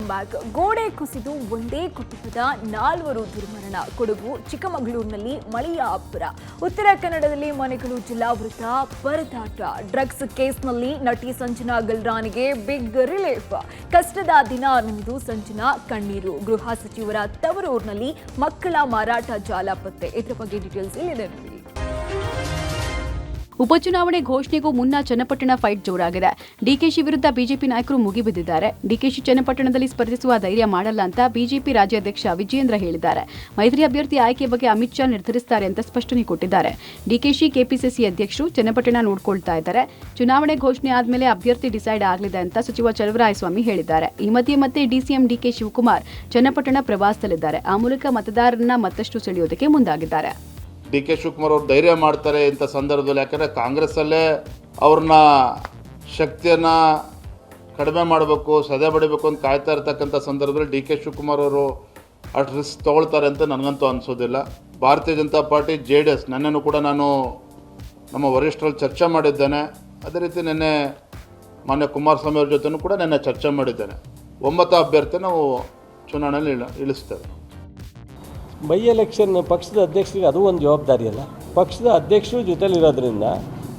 Back. ಗೋಡೆ ಕುಸಿದು ಒಂದೇ ಕುಟುಂಬದ 4 ದುರ್ಮರಣ. ಕೊಡಗು ಚಿಕ್ಕಮಗಳೂರಿನಲ್ಲಿ ಮಳೆಯ ಅಬ್ಬರ. ಉತ್ತರ ಕನ್ನಡದಲ್ಲಿ ಮನೆಗಳು ಜಿಲ್ಲಾವೃತ ಪರದಾಟ. ಡ್ರಗ್ಸ್ ಕೇಸ್ನಲ್ಲಿ ನಟಿ ಸಂಜನಾ ಗಲ್ರಾನಿಗೆ ಬಿಗ್ ರಿಲೀಫ್. ಕಷ್ಟದ ದಿನ ನಿಂದು ಸಂಜನಾ ಕಣ್ಣೀರು. ಗೃಹ ಸಚಿವರ ತವರೂರಿನಲ್ಲಿ ಮಕ್ಕಳ ಮಾರಾಟ ಜಾಲ ಪತ್ತೆ. ಇದರ ಬಗ್ಗೆ ಡೀಟೇಲ್ಸ್ ಇಲ್ಲಿದೆ ನೋಡಿ. ಉಪಚುನಾವಣೆ ಘೋಷಣೆಗೂ ಮುನ್ನ ಚನ್ನಪಟ್ಟಣ ಫೈಟ್ ಜೋರಾಗಿದೆ. ಡಿಕೆಶಿ ವಿರುದ್ಧ ಬಿಜೆಪಿ ನಾಯಕರು ಮುಗಿಬಿದ್ದಿದ್ದಾರೆ. ಡಿಕೆಶಿ ಚನ್ನಪಟ್ಟಣದಲ್ಲಿ ಸ್ಪರ್ಧಿಸುವ ಧೈರ್ಯ ಮಾಡಲ್ಲ ಅಂತ ಬಿಜೆಪಿ ರಾಜ್ಯಾಧ್ಯಕ್ಷ ವಿಜಯೇಂದ್ರ ಹೇಳಿದ್ದಾರೆ. ಮೈತ್ರಿ ಅಭ್ಯರ್ಥಿ ಆಯ್ಕೆ ಬಗ್ಗೆ ಅಮಿತ್ ಶಾ ನಿರ್ಧರಿಸುತ್ತಾರೆ ಅಂತ ಸ್ಪಷ್ಟನೆ ಕೊಟ್ಟಿದ್ದಾರೆ. ಡಿಕೆಶಿ ಕೆಪಿಸಿಸಿ ಅಧ್ಯಕ್ಷರು ಚನ್ನಪಟ್ಟಣ ನೋಡ್ಕೊಳ್ತಾ ಇದ್ದಾರೆ. ಚುನಾವಣೆ ಘೋಷಣೆ ಆದ್ಮೇಲೆ ಅಭ್ಯರ್ಥಿ ಡಿಸೈಡ್ ಆಗಲಿದೆ ಅಂತ ಸಚಿವ ಚಲುವರಾಯಸ್ವಾಮಿ ಹೇಳಿದ್ದಾರೆ. ಈ ಮಧ್ಯೆ ಮತ್ತೆ ಡಿಸಿಎಂ ಡಿಕೆ ಶಿವಕುಮಾರ್ ಚನ್ನಪಟ್ಟಣ ಪ್ರವಾಸದಲ್ಲಿದ್ದಾರೆ. ಆ ಮೂಲಕ ಮತದಾರರನ್ನ ಮತ್ತಷ್ಟು ಸೆಳೆಯೋದಕ್ಕೆ ಮುಂದಾಗಿದ್ದಾರೆ. ಡಿ ಕೆ ಶಿವಕುಮಾರ್ ಅವರು ಧೈರ್ಯ ಮಾಡ್ತಾರೆ ಇಂಥ ಸಂದರ್ಭದಲ್ಲಿ. ಯಾಕಂದರೆ ಕಾಂಗ್ರೆಸ್ಸಲ್ಲೇ ಅವ್ರನ್ನ ಶಕ್ತಿಯನ್ನು ಕಡಿಮೆ ಮಾಡಬೇಕು, ಸದೆ ಬಡಿಬೇಕು ಅಂತ ಕಾಯ್ತಾ ಇರ್ತಕ್ಕಂಥ ಸಂದರ್ಭದಲ್ಲಿ ಡಿ ಕೆ ಶಿವಕುಮಾರ್ ಅವರು ಅಷ್ಟು ರಿಸ್ಕ್ ತೊಗೊಳ್ತಾರೆ ಅಂತ ನನಗಂತೂ ಅನಿಸೋದಿಲ್ಲ. ಭಾರತೀಯ ಜನತಾ ಪಾರ್ಟಿ JDS ನನ್ನನ್ನು ಕೂಡ ನಾನು ನಮ್ಮ ವರಿಷ್ಠರಲ್ಲಿ ಚರ್ಚೆ ಮಾಡಿದ್ದೇನೆ. ಅದೇ ರೀತಿ ನಿನ್ನೆ ಮಾನ್ಯ ಕುಮಾರಸ್ವಾಮಿ ಅವ್ರ ಜೊತೆನೂ ಕೂಡ ನಿನ್ನೆ ಚರ್ಚೆ ಮಾಡಿದ್ದೇನೆ. 9 ಅಭ್ಯರ್ಥಿ ನಾವು ಚುನಾವಣೆಯಲ್ಲಿ ಇಳಿಸ್ತೇವೆ. ಬೈ ಎಲೆಕ್ಷನ್ ಪಕ್ಷದ ಅಧ್ಯಕ್ಷರಿಗೆ ಅದು ಒಂದು ಜವಾಬ್ದಾರಿ ಅಲ್ಲ. ಪಕ್ಷದ ಅಧ್ಯಕ್ಷರು ಜೊತೆಲಿರೋದ್ರಿಂದ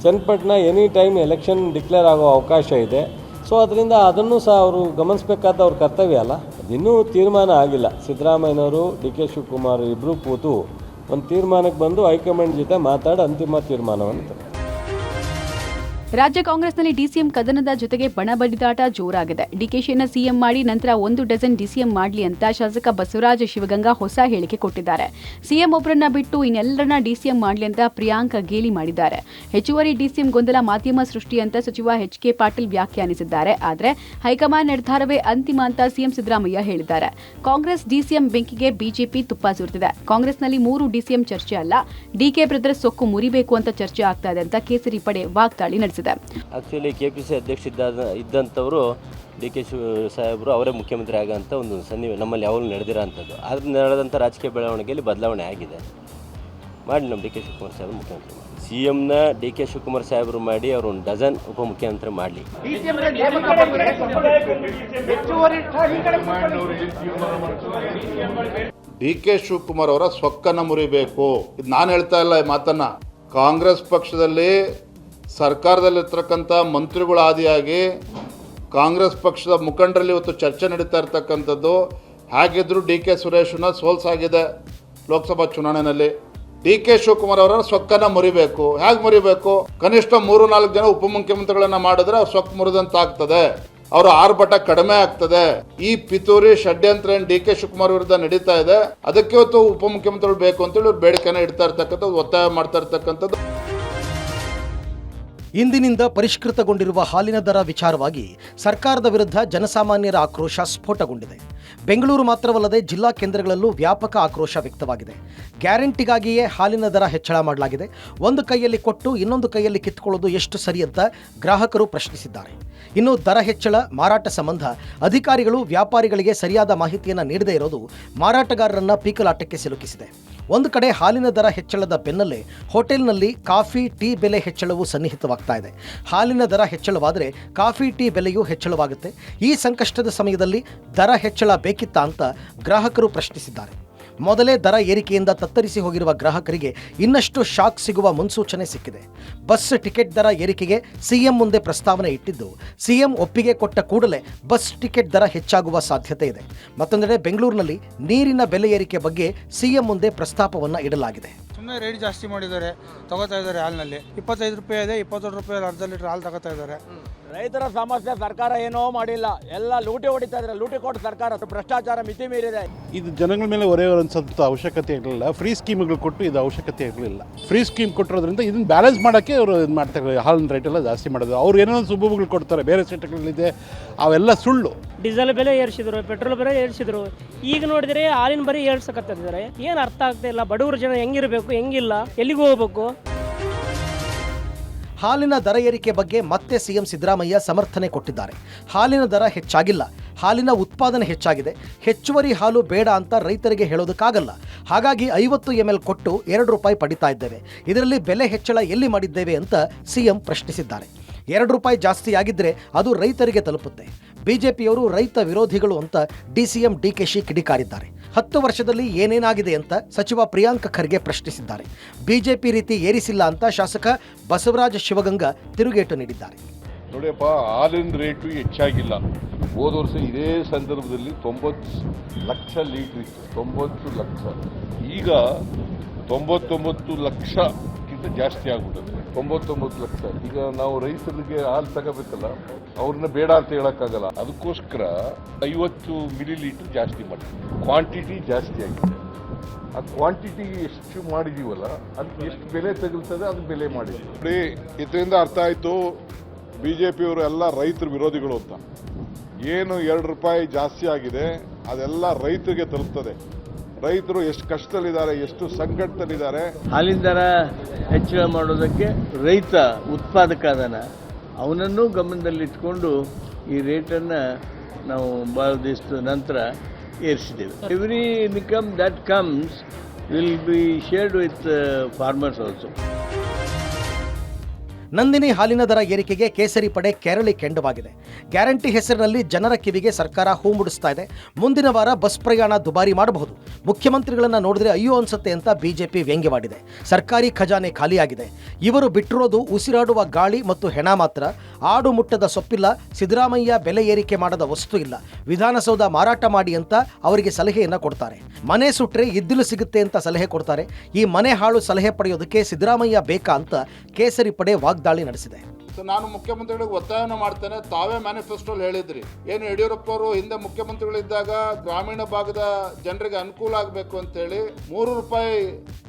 Channapatna any time election declare ಆಗೋ ಅವಕಾಶ ಇದೆ. ಸೊ ಅದರಿಂದ ಅದನ್ನು ಸಹ ಅವರು ಗಮನಿಸಬೇಕಾದ ಅವ್ರ ಕರ್ತವ್ಯ ಅಲ್ಲ. ಅದಿನ್ನೂ ತೀರ್ಮಾನ ಆಗಿಲ್ಲ. ಸಿದ್ದರಾಮಯ್ಯನವರು ಡಿ ಕೆ ಶಿವಕುಮಾರ್ ಇಬ್ಬರು ಕೂತು ಒಂದು ತೀರ್ಮಾನಕ್ಕೆ ಬಂದು ಹೈಕಮಾಂಡ್ ಜೊತೆ ಮಾತಾಡಿ ಅಂತಿಮ ತೀರ್ಮಾನವನ್ನು ತಗೊಂಡು. ರಾಜ್ಯ ಕಾಂಗ್ರೆಸ್ನಲ್ಲಿ ಡಿಸಿಎಂ ಕದನದ ಜೊತೆಗೆ ಬಣ ಬಡಿದಾಟ ಜೋರಾಗಿದೆ. ಡಿಕೆಶಿಯನ್ನು ಸಿಎಂ ಮಾಡಿ ನಂತರ 1 ಡಜನ್ ಡಿಸಿಎಂ ಮಾಡಲಿ ಅಂತ ಶಾಸಕ ಬಸವರಾಜ ಶಿವಗಂಗಾ ಹೊಸ ಹೇಳಿಕೆ ಕೊಟ್ಟಿದ್ದಾರೆ. ಸಿಎಂ ಒಬ್ಬರನ್ನ ಬಿಟ್ಟು ಇನ್ನೆಲ್ಲರನ್ನ ಡಿಸಿಎಂ ಮಾಡಲಿ ಅಂತ ಪ್ರಿಯಾಂಕ್ ಗೇಲಿ ಮಾಡಿದ್ದಾರೆ. ಹೆಚ್ಚುವರಿ ಡಿಸಿಎಂ ಗೊಂದಲ ಮಾಧ್ಯಮ ಸೃಷ್ಟಿ ಅಂತ ಸಚಿವ HK ಪಾಟೀಲ್ ವ್ಯಾಖ್ಯಾನಿಸಿದ್ದಾರೆ. ಆದರೆ ಹೈಕಮಾಂಡ್ ನಿರ್ಧಾರವೇ ಅಂತಿಮ ಅಂತ ಸಿಎಂ ಸಿದ್ದರಾಮಯ್ಯ ಹೇಳಿದ್ದಾರೆ. ಕಾಂಗ್ರೆಸ್ ಡಿಸಿಎಂ ಬೆಂಕಿಗೆ ಬಿಜೆಪಿ ತುಪ್ಪ ಸುರಿದಿದೆ. ಕಾಂಗ್ರೆಸ್ನಲ್ಲಿ 3 ಡಿಸಿಎಂ ಚರ್ಚೆ ಅಲ್ಲ, ಡಿಕೆ ಬ್ರದರ್ಸ್ ಸೊಕ್ಕು ಮುರಿಬೇಕು ಅಂತ ಚರ್ಚೆ ಆಗ್ತಾ ಇದೆ ಅಂತ ಕೇಸರಿ ಪಡೆ ವಾಗ್ದಾಳಿ ನಡೆಸಿದೆ. ಆ್ಯಕ್ಚುಲಿ KPC ಅಧ್ಯಕ್ಷ ಇದ್ದಂಥವರು ಡಿ ಕೆ ಸಾಹೇಬರು ಅವರೇ ಮುಖ್ಯಮಂತ್ರಿ ಆಗೋಂಥ ಒಂದು ನಮ್ಮಲ್ಲಿ ಯಾವಾಗಲೂ ನಡೆದಿರೋ ಅಂಥದ್ದು. ಆದರೆ ನಡೆದಂಥ ರಾಜಕೀಯ ಬೆಳವಣಿಗೆಯಲ್ಲಿ ಬದಲಾವಣೆ ಆಗಿದೆ. ಮಾಡಿ ನಮ್ಮ ಡಿ ಕೆ ಶಿವಕುಮಾರ್ ಸಾಹೇಬರು ಮುಖ್ಯಮಂತ್ರಿ ಮಾಡಿ, CMನ ಡಿ ಕೆ ಶಿವಕುಮಾರ್ ಸಾಹೇಬರು ಮಾಡಿ ಅವರು 1 ಡಜನ್ ಉಪಮುಖ್ಯಮಂತ್ರಿ ಮಾಡಲಿ. ಡಿ ಕೆ ಶಿವಕುಮಾರ್ ಅವರ ಸೊಕ್ಕನ್ನು ಮುರಿಬೇಕು. ಇದು ನಾನು ಹೇಳ್ತಾ ಇಲ್ಲ ಈ ಮಾತನ್ನ. ಕಾಂಗ್ರೆಸ್ ಪಕ್ಷದಲ್ಲಿ ಸರ್ಕಾರದಲ್ಲಿರ್ತಕ್ಕಂಥ ಮಂತ್ರಿಗಳ ಆದಿಯಾಗಿ ಕಾಂಗ್ರೆಸ್ ಪಕ್ಷದ ಮುಖಂಡರಲ್ಲಿ ಇವತ್ತು ಚರ್ಚೆ ನಡೀತಾ ಇರ್ತಕ್ಕಂಥದ್ದು. ಹಾಗಿದ್ರು ಡಿ ಕೆ ಸುರೇಶನ ಸೋಲ್ಸಾಗಿದೆ ಲೋಕಸಭಾ ಚುನಾವಣೆಯಲ್ಲಿ. ಡಿ ಕೆ ಶಿವಕುಮಾರ್ ಅವರ ಸೊಕ್ಕನ್ನು ಮುರಿಬೇಕು. ಹೇಗೆ ಮುರಿಬೇಕು? ಕನಿಷ್ಠ 3-4 ಜನ ಉಪಮುಖ್ಯಮಂತ್ರಿಗಳನ್ನ ಮಾಡಿದ್ರೆ ಅವ್ರು ಸೊಕ್ಕು ಮುರಿದಂತ ಆಗ್ತದೆ, ಅವರ ಆರ್ಭಟ ಕಡಿಮೆ ಆಗ್ತದೆ. ಈ ಪಿತೂರಿ ಷಡ್ಯಂತ್ರ ಡಿ ಕೆ ಶಿವಕುಮಾರ್ ವಿರುದ್ಧ ನಡೀತಾ ಇದೆ. ಅದಕ್ಕೆ ಇವತ್ತು ಉಪಮುಖ್ಯಮಂತ್ರಿಗಳು ಬೇಕು ಅಂತೇಳಿ ಇವ್ರು ಬೇಡಿಕೆನ ಇಡ್ತಾ ಇರ್ತಕ್ಕಂಥದ್ದು, ಒತ್ತಾಯ ಮಾಡ್ತಾ ಇರ್ತಕ್ಕಂಥದ್ದು. ಇಂದಿನಿಂದ ಪರಿಷ್ಕೃತಗೊಂಡಿರುವ ಹಾಲಿನ ದರ ವಿಚಾರವಾಗಿ ಸರ್ಕಾರದ ವಿರುದ್ಧ ಜನಸಾಮಾನ್ಯರ ಆಕ್ರೋಶ ಸ್ಫೋಟಗೊಂಡಿದೆ. ಬೆಂಗಳೂರು ಮಾತ್ರವಲ್ಲದೆ ಜಿಲ್ಲಾ ಕೇಂದ್ರಗಳಲ್ಲೂ ವ್ಯಾಪಕ ಆಕ್ರೋಶ ವ್ಯಕ್ತವಾಗಿದೆ. ಗ್ಯಾರಂಟಿಗಾಗಿಯೇ ಹಾಲಿನ ದರ ಹೆಚ್ಚಳ ಮಾಡಲಾಗಿದೆ. ಒಂದು ಕೈಯಲ್ಲಿ ಕೊಟ್ಟು ಇನ್ನೊಂದು ಕೈಯಲ್ಲಿ ಕಿತ್ಕೊಳ್ಳೋದು ಎಷ್ಟು ಸರಿ ಅಂತ ಗ್ರಾಹಕರು ಪ್ರಶ್ನಿಸಿದ್ದಾರೆ. ಇನ್ನು ದರ ಹೆಚ್ಚಳ, ಮಾರಾಟ ಸಂಬಂಧ ಅಧಿಕಾರಿಗಳು ವ್ಯಾಪಾರಿಗಳಿಗೆ ಸರಿಯಾದ ಮಾಹಿತಿಯನ್ನು ನೀಡದೇ ಇರೋದು ಮಾರಾಟಗಾರರನ್ನ ಪೀಕಲಾಟಕ್ಕೆ ಸಿಲುಕಿಸಿದೆ. ಒಂದು ಕಡೆ ಹಾಲಿನ ದರ ಹೆಚ್ಚಳದ ಬೆನ್ನಲ್ಲೇ ಹೋಟೆಲ್ನಲ್ಲಿ ಕಾಫಿ, ಟೀ ಬೆಲೆ ಹೆಚ್ಚಳವೂ ಸನ್ನಿಹಿತವಾಗ್ತಾ ಇದೆ. ಹಾಲಿನ ದರ ಹೆಚ್ಚಳವಾದರೆ ಕಾಫಿ, ಟೀ ಬೆಲೆಯೂ ಹೆಚ್ಚಳವಾಗುತ್ತೆ. ಈ ಸಂಕಷ್ಟದ ಸಮಯದಲ್ಲಿ ದರ ಹೆಚ್ಚಳ ಬೇಕಿತ್ತಾ ಅಂತ ಗ್ರಾಹಕರು ಪ್ರಶ್ನಿಸಿದ್ದಾರೆ. ಮೊದಲೇ ದರ ಏರಿಕೆಯಿಂದ ತತ್ತರಿಸಿ ಹೋಗಿರುವ ಗ್ರಾಹಕರಿಗೆ ಇನ್ನಷ್ಟು ಶಾಕ್ ಸಿಗುವ ಮುನ್ಸೂಚನೆ ಸಿಕ್ಕಿದೆ. ಬಸ್ ಟಿಕೆಟ್ ದರ ಏರಿಕೆಗೆ ಸಿಎಂ ಮುಂದೆ ಪ್ರಸ್ತಾವನೆ ಇಟ್ಟಿದ್ದು, ಸಿಎಂ ಒಪ್ಪಿಗೆ ಕೊಟ್ಟ ಕೂಡಲೇ ಬಸ್ ಟಿಕೆಟ್ ದರ ಹೆಚ್ಚಾಗುವ ಸಾಧ್ಯತೆ ಇದೆ. ಮತ್ತೊಂದೆಡೆ ಬೆಂಗಳೂರಿನಲ್ಲಿ ನೀರಿನ ಬೆಲೆ ಏರಿಕೆ ಬಗ್ಗೆ ಸಿಎಂ ಮುಂದೆ ಪ್ರಸ್ತಾಪವನ್ನು ಇಡಲಾಗಿದೆ. ಸುಮ್ಮನೆ ರೇಟ್ ಜಾಸ್ತಿ ಮಾಡಿದ್ದಾರೆ, ತಗೋತಾ ಇದ್ದಾರೆ. ಹಾಲಿನಲ್ಲಿ 25 ರೂಪಾಯಿ ಇದೆ, 22 ರೂಪಾಯಿ ಅರ್ಧ ಲೀಟರ್ ಹಾಲು ತಗೋತಾ ಇದ್ದಾರೆ. ರೈತರ ಸಮಸ್ಯೆ ಸರ್ಕಾರ ಏನೋ ಮಾಡಿಲ್ಲ, ಎಲ್ಲ ಲೂಟಿ ಹೊಡಿತಾ ಇದ್ದಾರೆ. ಲೂಟಿ ಕೊಟ್ಟು ಸರ್ಕಾರ ಭ್ರಷ್ಟಾಚಾರ ಮಿತಿ ಮೀರಿದೆ. ಇದು ಜನಗಳ ಮೇಲೆ ಹೊರೆ ಅನ್ಸೋಂಥ ಅವಶ್ಯಕತೆ ಇರಲಿಲ್ಲ. ಫ್ರೀ ಸ್ಕೀಮ್ಗಳು ಕೊಟ್ಟು ಇದು ಅವಶ್ಯಕತೆ ಇರಲಿಲ್ಲ. ಫ್ರೀ ಸ್ಕೀಮ್ ಕೊಟ್ಟಿರೋದ್ರಿಂದ ಇದನ್ನು ಬ್ಯಾಲೆನ್ಸ್ ಮಾಡೋಕ್ಕೆ ಅವರು ಇದು ಮಾಡ್ತಾರೆ. ಹಾಲಿನ ರೇಟ್ ಎಲ್ಲ ಜಾಸ್ತಿ ಮಾಡೋದು. ಅವ್ರು ಏನೋ ಸುಬ್ಬುಗಳು ಕೊಡ್ತಾರೆ, ಬೇರೆ ಸ್ಟೇಟ್ಗಳಿದೆ, ಅವೆಲ್ಲ ಸುಳ್ಳು. ಡೀಸೆಲ್ ಬೆಲೆ ಏರಿಸಿದ್ರು, ಪೆಟ್ರೋಲ್ ಬೆಲೆ ಏರಿಸಿದ್ರು. ಈಗ ನೋಡಿದ್ರೆ ಹಾಲಿನ ಬರೀ ಏರ್ಸಕತ್ತಿದ್ದಾರೆ. ಏನು ಅರ್ಥ ಆಗ್ತಾ ಇಲ್ಲ. ಬಡವರು ಜನ ಹೆಂಗಿರಬೇಕು, ಹೆಂಗಿಲ್ಲ, ಎಲ್ಲಿಗೆ ಹೋಗ್ಬೇಕು? ಹಾಲಿನ ದರ ಏರಿಕೆ ಬಗ್ಗೆ ಮತ್ತೆ ಸಿಎಂ ಸಿದ್ದರಾಮಯ್ಯ ಸಮರ್ಥನೆ ಕೊಟ್ಟಿದ್ದಾರೆ. ಹಾಲಿನ ದರ ಹೆಚ್ಚಾಗಿಲ್ಲ, ಹಾಲಿನ ಉತ್ಪಾದನೆ ಹೆಚ್ಚಾಗಿದೆ. ಹೆಚ್ಚುವರಿ ಹಾಲು ಬೇಡ ಅಂತ ರೈತರಿಗೆ ಹೇಳೋದಕ್ಕಾಗಲ್ಲ. ಹಾಗಾಗಿ 50 ml ಕೊಟ್ಟು 2 ರೂಪಾಯಿ ಪಡಿತಾ ಇದ್ದೇವೆ. ಇದರಲ್ಲಿ ಬೆಲೆ ಹೆಚ್ಚಳ ಎಲ್ಲಿ ಮಾಡಿದ್ದೇವೆ ಅಂತ ಸಿಎಂ ಪ್ರಶ್ನಿಸಿದ್ದಾರೆ. ₹2 ಜಾಸ್ತಿ ಆಗಿದ್ರೆ ಅದು ರೈತರಿಗೆ ತಲುಪುತ್ತೆ. ಬಿಜೆಪಿಯವರು ರೈತ ವಿರೋಧಿಗಳು ಅಂತ ಡಿಸಿಎಂ ಡಿಕೆಶಿ ಕಿಡಿಕಾರಿದ್ದಾರೆ. 10 ವರ್ಷದಲ್ಲಿ ಏನೇನಾಗಿದೆ ಅಂತ ಸಚಿವ ಪ್ರಿಯಾಂಕ್ ಖರ್ಗೆ ಪ್ರಶ್ನಿಸಿದ್ದಾರೆ. ಬಿಜೆಪಿ ರೀತಿ ಏರಿಸಿಲ್ಲ ಅಂತ ಶಾಸಕ ಬಸವರಾಜ ಶಿವಗಂಗ ತಿರುಗೇಟು ನೀಡಿದ್ದಾರೆ. ನೋಡಿಯಪ್ಪ, ಹಾಲಿನ ರೇಟು ಹೆಚ್ಚಾಗಿಲ್ಲ. ಹೋದ ವರ್ಷ ಇದೇ ಸಂದರ್ಭದಲ್ಲಿ 90 ಲಕ್ಷ ಲೀಟ್ರ್ ಇತ್ತು, 90 ಲಕ್ಷ. ಈಗ 99 ಲಕ್ಷಕ್ಕಿಂತ ಜಾಸ್ತಿ ಆಗ್ಬಿಡುತ್ತೆ. 99 ಲಕ್ಷ. ಈಗ ನಾವು ರೈತರಿಗೆ ಹಾಲು ತಗೋಬೇಕಲ್ಲ, ಅವ್ರನ್ನ ಬೇಡ ಅಂತ ಹೇಳಕ್ಕಾಗಲ್ಲ. ಅದಕ್ಕೋಸ್ಕರ 50 ಮಿಲಿಲೀಟರ್ ಜಾಸ್ತಿ ಮಾಡ್ತೀವಿ. ಕ್ವಾಂಟಿಟಿ ಜಾಸ್ತಿ ಆಗಿದೆ. ಆ ಕ್ವಾಂಟಿಟಿ ಎಷ್ಟು ಮಾಡಿದೀವಲ್ಲ, ಅದಕ್ಕೆ ಎಷ್ಟು ಬೆಲೆ ತಗುಲ್ತದೆ ಅದು ಬೆಲೆ ಮಾಡಿದ್ವಿ. ಇದರಿಂದ ಅರ್ಥ ಆಯ್ತು ಬಿಜೆಪಿಯವರು ಎಲ್ಲ ರೈತರ ವಿರೋಧಿಗಳು ಅಂತ. ಏನು ₹2 ಜಾಸ್ತಿ ಆಗಿದೆ ಅದೆಲ್ಲ ರೈತರಿಗೆ ತಲುಪ್ತದೆ. ರೈತರು ಎಷ್ಟು ಕಷ್ಟದಲ್ಲಿದ್ದಾರೆ, ಎಷ್ಟು ಸಂಕಟದಲ್ಲಿದ್ದಾರೆ. ಹಾಲಿನ ದರ ಹೆಚ್ಚಳ ಮಾಡೋದಕ್ಕೆ ರೈತ ಉತ್ಪಾದಕ ಅದನ ಅವನನ್ನು ಗಮನದಲ್ಲಿಟ್ಕೊಂಡು ಈ ರೇಟನ್ನು ನಾವು ಭಾಳ ದಿವಸದ ನಂತರ ಏರಿಸಿದ್ದೇವೆ. Every income that comes will be shared with farmers also. Nandini ಹಾಲಿನ ದರ ಏರಿಕೆಗೆ ಕೇಸರಿ ಪಡೆ ಕೆರಳಿ ಕೆಂಡವಾಗಿದೆ. ಗ್ಯಾರಂಟಿ ಹೆಸರಿನಲ್ಲಿ ಜನರ ಕಿವಿಗೆ ಸರ್ಕಾರ ಹೂ ಮುಡಿಸ್ತಾ ಇದೆ. ಮುಂದಿನ ವಾರ ಬಸ್ ಪ್ರಯಾಣ ದುಬಾರಿ ಮಾಡಬಹುದು. ಮುಖ್ಯಮಂತ್ರಿಗಳನ್ನ ನೋಡಿದ್ರೆ ಅಯ್ಯೋ ಅನ್ಸುತ್ತೆ ಅಂತ ಬಿಜೆಪಿ ವ್ಯಂಗ್ಯವಾಡಿದೆ. ಸರ್ಕಾರಿ ಖಜಾನೆ ಖಾಲಿಯಾಗಿದೆ. ಇವರು ಬಿಟ್ಟಿರೋದು ಉಸಿರಾಡುವ ಗಾಳಿ ಮತ್ತು ಹೆಣ ಮಾತ್ರ. ಆಡು ಮುಟ್ಟದ ಸೊಪ್ಪಿಲ್ಲ. ಸಿದ್ದರಾಮಯ್ಯ ಬೆಲೆ ಏರಿಕೆ ಮಾಡದ ವಸ್ತು ಇಲ್ಲ. ವಿಧಾನಸೌಧ ಮಾರಾಟ ಮಾಡಿ ಅಂತ ಅವರಿಗೆ ಸಲಹೆಯನ್ನ ಕೊಡ್ತಾರೆ. ಮನೆ ಸುಟ್ರೆ ಇದ್ದಿಲು ಸಿಗುತ್ತೆ ಅಂತ ಸಲಹೆ ಕೊಡ್ತಾರೆ. ಈ ಮನೆ ಹಾಳು ಸಲಹೆ ಪಡೆಯೋದಕ್ಕೆ ಸಿದ್ದರಾಮಯ್ಯ ಬೇಕಾ ಅಂತ ಕೇಸರಿ ಪಡೆ ವಾಗ್ದಾಳಿ ನಡೆಸಿದೆ. ನಾನು ಮುಖ್ಯಮಂತ್ರಿಗಳಿಗೆ ಒತ್ತಾಯನ ಮಾಡ್ತೇನೆ. ತಾವೇ ಮ್ಯಾನಿಫೆಸ್ಟೋಲ್ಲಿ ಹೇಳಿದ್ರಿ, ಏನು ಯಡಿಯೂರಪ್ಪ ಅವರು ಹಿಂದೆ ಮುಖ್ಯಮಂತ್ರಿಗಳಿದ್ದಾಗ ಗ್ರಾಮೀಣ ಭಾಗದ ಜನರಿಗೆ ಅನುಕೂಲ ಆಗಬೇಕು ಅಂತೇಳಿ ₹3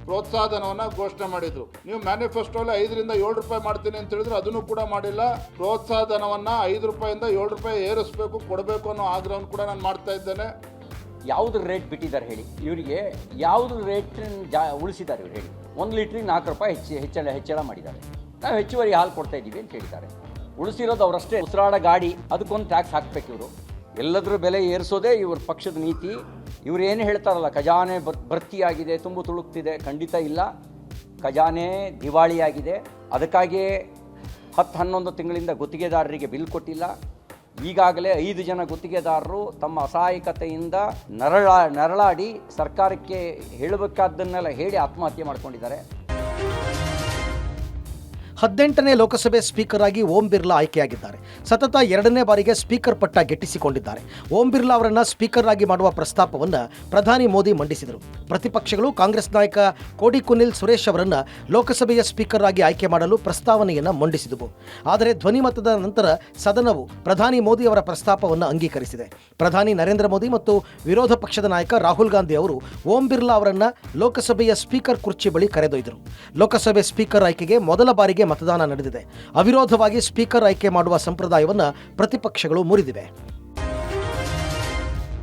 ಪ್ರೋತ್ಸಾಹಧನವನ್ನ ಘೋಷಣೆ ಮಾಡಿದ್ರು. ನೀವು ಮ್ಯಾನಿಫೆಸ್ಟೋಲ್ಲಿ ₹5 ಮಾಡ್ತೀನಿ ಅಂತ ಹೇಳಿದ್ರು, ಅದನ್ನು ಕೂಡ ಮಾಡಿಲ್ಲ. ಪ್ರೋತ್ಸಾಹಧನವನ್ನ ₹5 7 ಏರಿಸಬೇಕು, ಕೊಡಬೇಕು ಅನ್ನೋ ಆಗ್ರಹವನ್ನು ಕೂಡ ನಾನು ಮಾಡ್ತಾ ಇದ್ದೇನೆ. ಯಾವ್ದು ರೇಟ್ ಬಿಟ್ಟಿದ್ದಾರೆ ಹೇಳಿ, ಇವರಿಗೆ ಯಾವುದು ರೇಟ್ ಉಳಿಸಿದ್ದಾರೆ ಇವ್ರು ಹೇಳಿ. 1 ಲೀಟ್ರಿಗೆ ₹4 ಹೆಚ್ಚಳ ಮಾಡಿದ್ದಾರೆ. ನಾವು ಹೆಚ್ಚುವರಿ ಹಾಲು ಕೊಡ್ತಾ ಇದ್ದೀವಿ ಅಂತ ಹೇಳಿದ್ದಾರೆ. ಉಳಿಸಿರೋದು ಅವರಷ್ಟೇ. ಉಸಿರಾಡ ಗಾಡಿ ಅದಕ್ಕೊಂದು ಟ್ಯಾಕ್ಸ್ ಹಾಕಬೇಕು ಇವರು. ಎಲ್ಲದರ ಬೆಲೆ ಏರಿಸೋದೇ ಇವ್ರ ಪಕ್ಷದ ನೀತಿ. ಇವರು ಏನು ಹೇಳ್ತಾರಲ್ಲ, ಖಜಾನೆ ಭರ್ತಿಯಾಗಿದೆ, ತುಂಬು ತುಳುಕ್ತಿದೆ, ಖಂಡಿತ ಇಲ್ಲ. ಖಜಾನೆ ದಿವಾಳಿಯಾಗಿದೆ. ಅದಕ್ಕಾಗಿಯೇ 10-11 ತಿಂಗಳಿಂದ ಗುತ್ತಿಗೆದಾರರಿಗೆ ಬಿಲ್ ಕೊಟ್ಟಿಲ್ಲ. ಈಗಾಗಲೇ 5 ಜನ ಗುತ್ತಿಗೆದಾರರು ತಮ್ಮ ಅಸಹಾಯಕತೆಯಿಂದ ನರಳಾಡಿ ಸರ್ಕಾರಕ್ಕೆ ಹೇಳಬೇಕಾದ್ದನ್ನೆಲ್ಲ ಹೇಳಿ ಆತ್ಮಹತ್ಯೆ ಮಾಡ್ಕೊಂಡಿದ್ದಾರೆ. 18ನೇ ಲೋಕಸಭೆ ಸ್ಪೀಕರ್ ಆಗಿ ಓಂ ಬಿರ್ಲಾ ಆಯ್ಕೆಯಾಗಿದ್ದಾರೆ. ಸತತ 2ನೇ ಬಾರಿಗೆ ಸ್ಪೀಕರ್ ಪಟ್ಟ ಗೆಟ್ಟಿಸಿಕೊಂಡಿದ್ದಾರೆ. ಓಂ ಬಿರ್ಲಾ ಅವರನ್ನು ಸ್ಪೀಕರ್ ಆಗಿ ಮಾಡುವ ಪ್ರಸ್ತಾಪವನ್ನು ಪ್ರಧಾನಿ ಮೋದಿ ಮಂಡಿಸಿದರು. ಪ್ರತಿಪಕ್ಷಗಳು ಕಾಂಗ್ರೆಸ್ ನಾಯಕ ಕೋಡಿಕುನಿಲ್ ಸುರೇಶ್ ಅವರನ್ನು ಲೋಕಸಭೆಯ ಸ್ಪೀಕರ್ ಆಗಿ ಆಯ್ಕೆ ಮಾಡಲು ಪ್ರಸ್ತಾವನೆಯನ್ನು ಮಂಡಿಸಿದವು. ಆದರೆ ಧ್ವನಿಮತದ ನಂತರ ಸದನವು ಪ್ರಧಾನಿ ಮೋದಿ ಅವರ ಪ್ರಸ್ತಾಪವನ್ನು ಅಂಗೀಕರಿಸಿದೆ. ಪ್ರಧಾನಿ ನರೇಂದ್ರ ಮೋದಿ ಮತ್ತು ವಿರೋಧ ಪಕ್ಷದ ನಾಯಕ ರಾಹುಲ್ ಗಾಂಧಿ ಅವರು ಓಂ ಬಿರ್ಲಾ ಅವರನ್ನು ಲೋಕಸಭೆಯ ಸ್ಪೀಕರ್ ಕುರ್ಚಿ ಬಳಿ ಕರೆದೊಯ್ದರು. ಲೋಕಸಭೆ ಸ್ಪೀಕರ್ ಆಯ್ಕೆಗೆ ಮೊದಲ ಬಾರಿಗೆ ಮತದಾನ ನಡೆದಿದೆ. ಅವಿರೋಧವಾಗಿ ಸ್ಪೀಕರ್ ಆಯ್ಕೆ ಮಾಡುವ ಸಂಪ್ರದಾಯವನ್ನು ಪ್ರತಿಪಕ್ಷಗಳು ಮುರಿದಿವೆ.